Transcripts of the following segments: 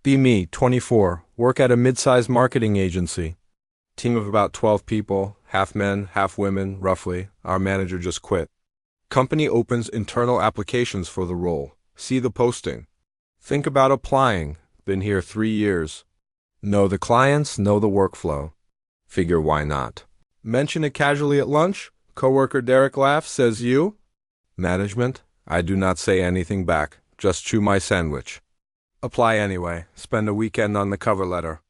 Be me, 24, work at a mid-sized marketing agency. Team of about 12 people, half men, half women, roughly. Our manager just quit. Company opens internal applications for the role. See the posting. Think about applying. Been here 3 years. Know the clients, know the workflow. Figure why not. Mention it casually at lunch. Coworker Derek laughs, says you. Management? I do not say anything back. Just chew my sandwich. Apply anyway. Spend a weekend on the cover letter.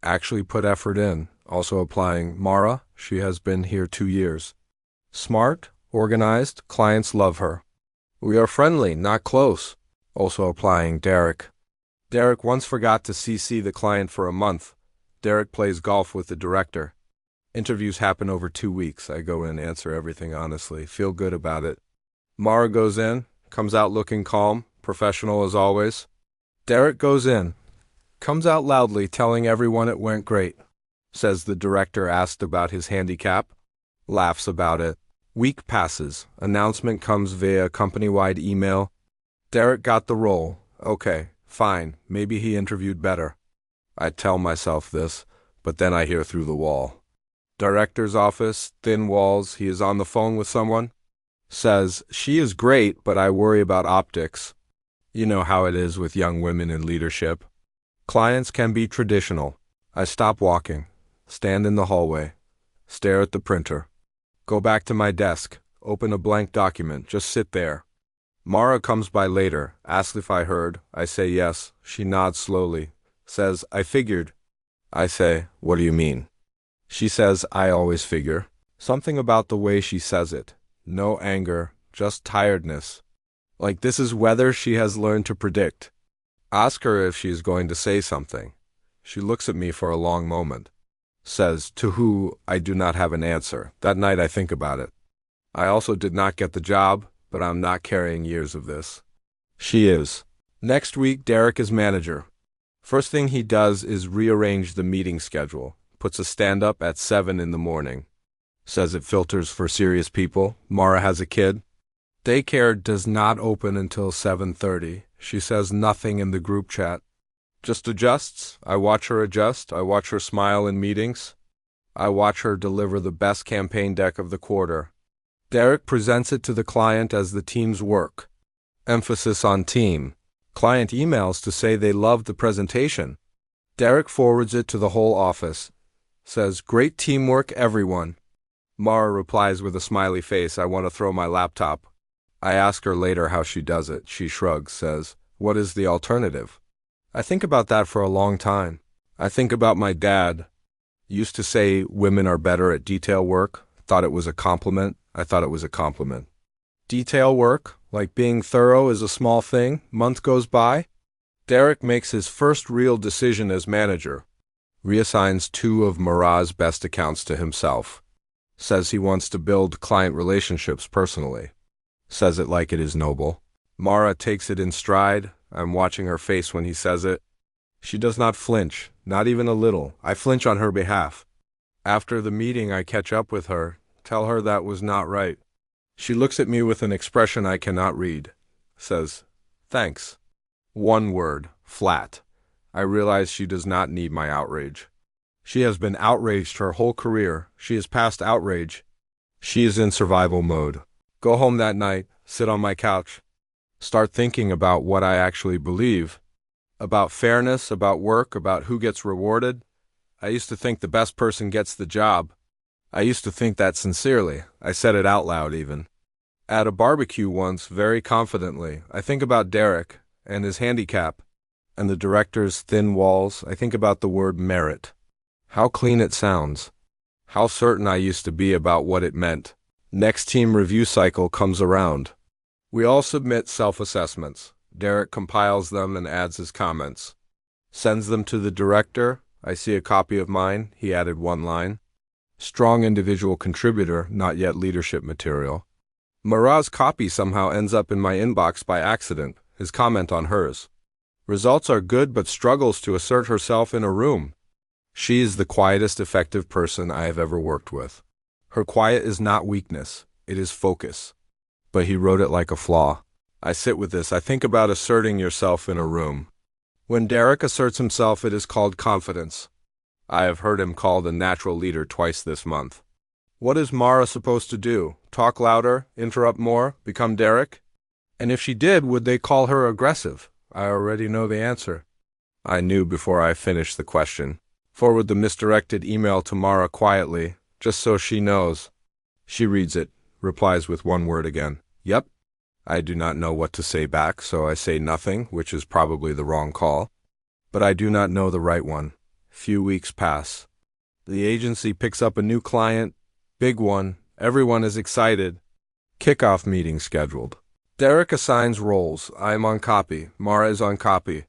Actually put effort in. Also applying Mara. She has been here 2 years. Smart, organized, clients love her. We are friendly, not close. Also applying Derek. Derek once forgot to CC the client for a month. Derek plays golf with the director. Interviews happen over 2 weeks. I go in, answer everything honestly, feel good about it. Mara goes in, comes out looking calm, professional as always. Derek goes in, comes out loudly telling everyone it went great. Says the director asked about his handicap. Laughs about it. Week passes. Announcement comes via company-wide email. Derek got the role. Okay, fine. Maybe he interviewed better. I tell myself this, but then I hear through the wall. Director's office, thin walls, he is on the phone with someone. Says, she is great, but I worry about optics. You know how it is with young women in leadership. Clients can be traditional. I stop walking, stand in the hallway, stare at the printer. Go back to my desk, open a blank document, just sit there. Mara comes by later, asks if I heard. I say yes. She nods slowly. Says, I figured. I say, what do you mean? She says, I always figure. Something about the way she says it. No anger, just tiredness. Like this is weather she has learned to predict. Ask her if she is going to say something. She looks at me for a long moment. Says, to who, I do not have an answer. That night I think about it. I also did not get the job, but I'm not carrying years of this. She is. Next week, Derek is manager. First thing he does is rearrange the meeting schedule. Puts a stand-up at 7 in the morning. Says it filters for serious people. Mara has a kid. Daycare does not open until 7:30. She says nothing in the group chat. Just adjusts. I watch her adjust. I watch her smile in meetings. I watch her deliver the best campaign deck of the quarter. Derek presents it to the client as the team's work. Emphasis on team. Client emails to say they loved the presentation. Derek forwards it to the whole office. Says, great teamwork, everyone. Mara replies with a smiley face, I want to throw my laptop. I ask her later how she does it. She shrugs, says, what is the alternative? I think about that for a long time. I think about my dad. Used to say women are better at detail work. Thought it was a compliment. I thought it was a compliment. Detail work, like being thorough, is a small thing. Month goes by. Derek makes his first real decision as manager. Reassigns 2 of Mara's best accounts to himself. Says he wants to build client relationships personally. Says it like it is noble. Mara takes it in stride. I'm watching her face when he says it. She does not flinch, not even a little. I flinch on her behalf. After the meeting, I catch up with her, tell her that was not right. She looks at me with an expression I cannot read. Says, thanks. One word, flat. I realize she does not need my outrage. She has been outraged her whole career. She is past outrage. She is in survival mode. Go home that night, sit on my couch. Start thinking about what I actually believe. About fairness, about work, about who gets rewarded. I used to think the best person gets the job. I used to think that sincerely. I said it out loud even. At a barbecue once, very confidently, I think about Derek and his handicap and the director's thin walls. I think about the word merit. How clean it sounds. How certain I used to be about what it meant. Next team review cycle comes around. We all submit self-assessments. Derek compiles them and adds his comments. Sends them to the director. I see a copy of mine. He added 1 line. Strong individual contributor, not yet leadership material. Mara's copy somehow ends up in my inbox by accident, his comment on hers. Results are good but struggles to assert herself in a room. She is the quietest effective person I have ever worked with. Her quiet is not weakness, it is focus. But he wrote it like a flaw. I sit with this. I think about asserting yourself in a room. When Derek asserts himself, it is called confidence. I have heard him called a natural leader twice this month. What is Mara supposed to do? Talk louder, interrupt more, become Derek? And if she did, would they call her aggressive? I already know the answer. I knew before I finished the question. Forward the misdirected email to Mara quietly, just so she knows. She reads it, replies with one word again. Yep. I do not know what to say back, so I say nothing, which is probably the wrong call. But I do not know the right one. Few weeks pass. The agency picks up a new client, big one, everyone is excited. Kickoff meeting scheduled. Derek assigns roles. I am on copy. Mara is on copy.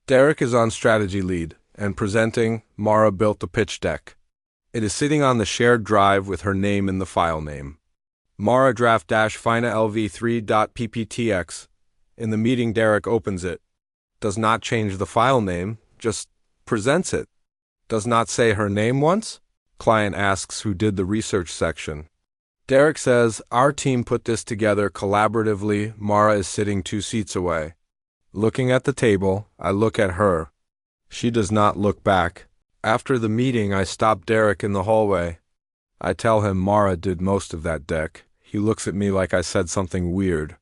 Derek is on strategy lead, and presenting, Mara built the pitch deck. It is sitting on the shared drive with her name in the file name. Mara draft-fina lv3.pptx. In the meeting, Derek opens it. Does not change the file name, just presents it. Does not say her name once? Client asks who did the research section. Derek says, our team put this together collaboratively. Mara is sitting 2 seats away. Looking at the table, I look at her. She does not look back. After the meeting, I stop Derek in the hallway. I tell him Mara did most of that deck. He looks at me like I said something weird.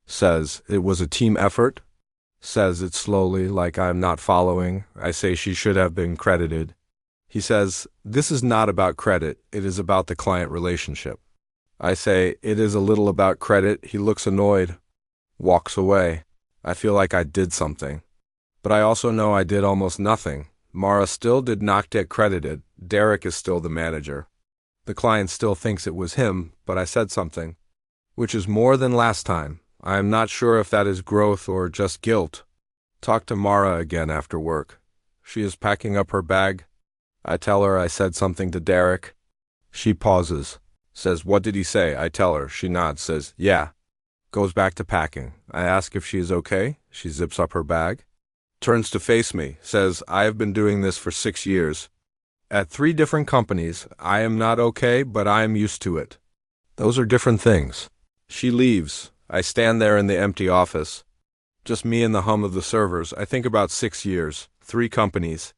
Says, it was a team effort. Says it slowly, like I am not following. I say she should have been credited. He says, this is not about credit, it is about the client relationship. I say, it is a little about credit. He looks annoyed. Walks away. I feel like I did something. But I also know I did almost nothing. Mara still did not get credited. Derek is still the manager. The client still thinks it was him, but I said something. Which is more than last time. I am not sure if that is growth or just guilt. Talk to Mara again after work. She is packing up her bag. I tell her I said something to Derek. She pauses. Says, what did he say? I tell her. She nods, says, yeah. Goes back to packing. I ask if she is okay. She zips up her bag. Turns to face me. Says, I have been doing this for 6 years. At 3 different companies. I am not okay, but I am used to it. Those are different things. She leaves. I stand there in the empty office. Just me and the hum of the servers. I think about 6 years. 3 companies.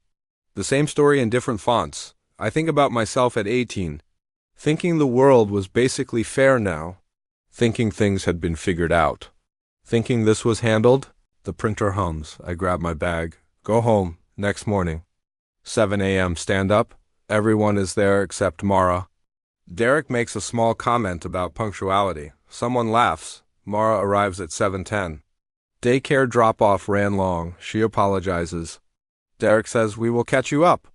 The same story in different fonts. I think about myself at 18. Thinking the world was basically fair now. Thinking things had been figured out. Thinking this was handled. The printer hums. I grab my bag. Go home. Next morning. 7 a.m. Stand up. Everyone is there except Mara. Derek makes a small comment about punctuality. Someone laughs. Mara arrives at 7:10. Daycare drop-off ran long. She apologizes. Derek says, we will catch you up.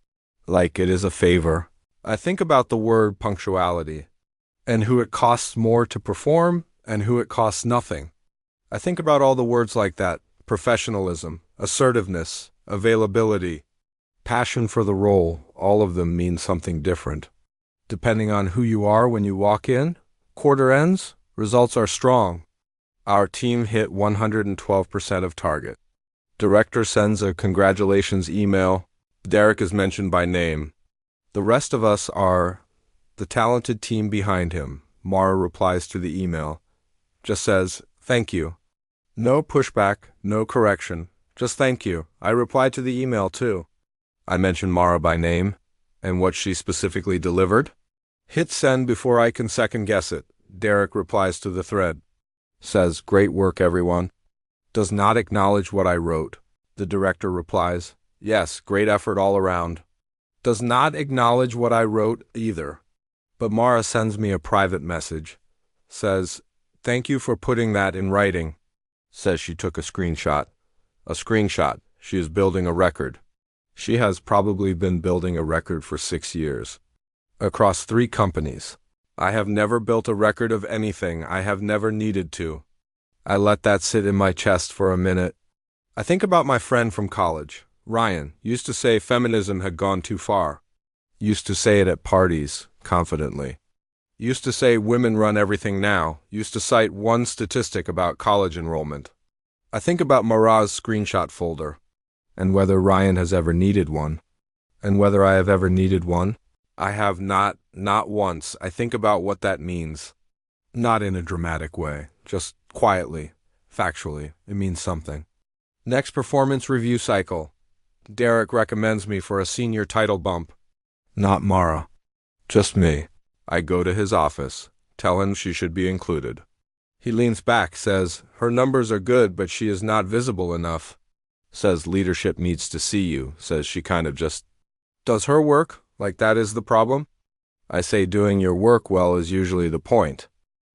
Like it is a favor. I think about the word punctuality, and who it costs more to perform, and who it costs nothing. I think about all the words like that: professionalism, assertiveness, availability, passion for the role. All of them mean something different. Depending on who you are when you walk in, quarter ends, results are strong. Our team hit 112% of target. Director sends a congratulations email. Derek is mentioned by name. The rest of us are the talented team behind him. Mara replies to the email. Just says, thank you. No pushback, no correction. Just thank you. I reply to the email too. I mention Mara by name and what she specifically delivered. Hit send before I can second guess it. Derek replies to the thread. Says, great work everyone. Does not acknowledge what I wrote. The director replies, yes, great effort all around. Does not acknowledge what I wrote either. But Mara sends me a private message. Says, thank you for putting that in writing. Says she took a screenshot. A screenshot. She is building a record. She has probably been building a record for 6 years. Across 3 companies. I have never built a record of anything. I have never needed to. I let that sit in my chest for a minute. I think about my friend from college. Ryan used to say feminism had gone too far. Used to say it at parties, confidently. Used to say women run everything now. Used to cite one statistic about college enrollment. I think about Mara's screenshot folder, and whether Ryan has ever needed one, and whether I have ever needed one. I have not once. I think about what that means. Not in a dramatic way, just quietly, factually. It means something. Next performance review cycle. Derek recommends me for a senior title bump. Not Mara. Just me. I go to his office, tell him she should be included. He leans back, says, her numbers are good, but she is not visible enough. Says leadership needs to see you, says she kind of just does her work, like that is the problem. I say doing your work well is usually the point.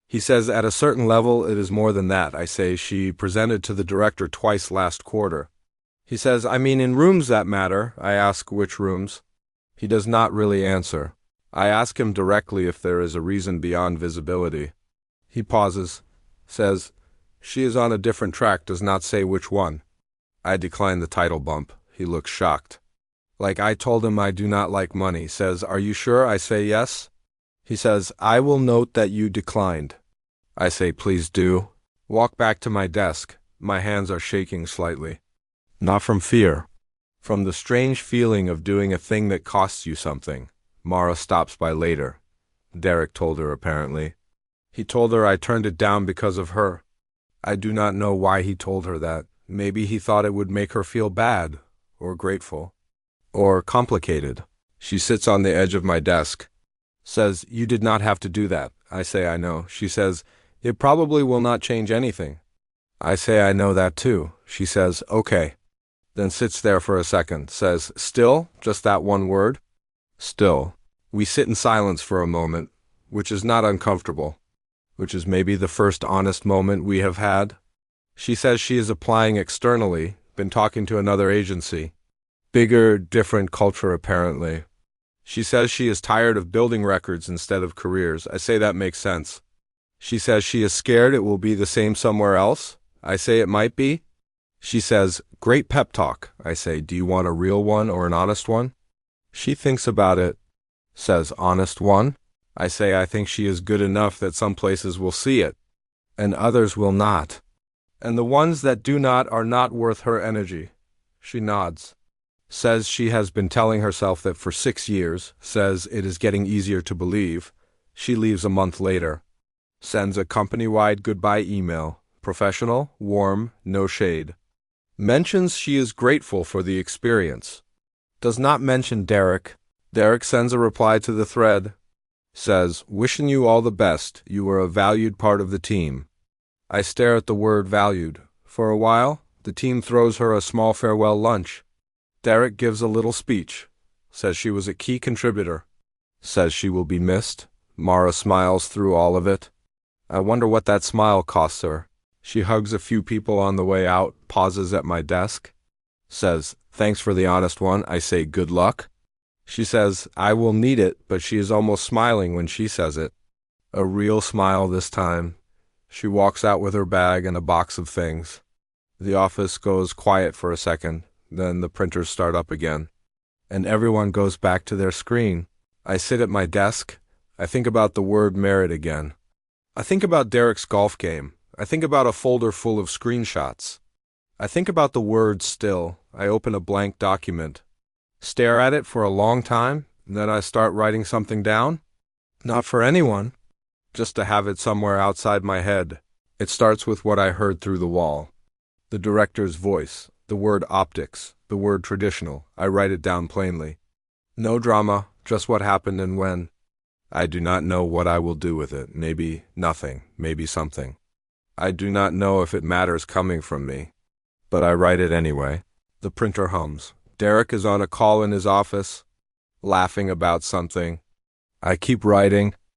He says at a certain level it is more than that. I say she presented to the director twice last quarter. He says, I mean in rooms that matter. I ask which rooms. He does not really answer. I ask him directly if there is a reason beyond visibility. He pauses, says, she is on a different track, does not say which one. I decline the title bump. He looks shocked. Like I told him I do not like money. Says, are you sure? I say yes. He says, I will note that you declined. I say, please do. Walk back to my desk. My hands are shaking slightly. Not from fear. From the strange feeling of doing a thing that costs you something. Mara stops by later. Derek told her apparently. He told her I turned it down because of her. I do not know why he told her that. Maybe he thought it would make her feel bad, or grateful, or complicated. She sits on the edge of my desk. Says, you did not have to do that. I say, I know. She says, it probably will not change anything. I say, I know that too. She says, okay. Then sits there for a second. Says, still? Just that one word? Still. We sit in silence for a moment, which is not uncomfortable, which is maybe the first honest moment we have had. She says she is applying externally, been talking to another agency. Bigger, different culture apparently. She says she is tired of building records instead of careers. I say that makes sense. She says she is scared it will be the same somewhere else. I say it might be. She says, great pep talk. I say, do you want a real one or an honest one? She thinks about it. Says, honest one? I say I think she is good enough that some places will see it, and others will not. And the ones that do not are not worth her energy. She nods. Says she has been telling herself that for 6 years. Says it is getting easier to believe. She leaves a month later. Sends a company-wide goodbye email. Professional, warm, no shade. Mentions she is grateful for the experience. Does not mention Derek. Derek sends a reply to the thread. Says, wishing you all the best. You were a valued part of the team. I stare at the word valued. For a while, the team throws her a small farewell lunch. Derek gives a little speech. Says she was a key contributor. Says she will be missed. Mara smiles through all of it. I wonder what that smile costs her. She hugs a few people on the way out, pauses at my desk. Says, thanks for the honest one. I say, good luck. She says, I will need it, but she is almost smiling when she says it. A real smile this time. She walks out with her bag and a box of things. The office goes quiet for a second, then the printers start up again. And everyone goes back to their screen. I sit at my desk. I think about the word merit again. I think about Derek's golf game. I think about a folder full of screenshots. I think about the word still. I open a blank document. Stare at it for a long time, and then I start writing something down. Not for anyone. Just to have it somewhere outside my head. It starts with what I heard through the wall. The director's voice, the word optics, the word traditional. I write it down plainly. No drama, just what happened and when. I do not know what I will do with it. Maybe nothing, maybe something. I do not know if it matters coming from me. But I write it anyway. The printer hums. Derek is on a call in his office, laughing about something. I keep writing.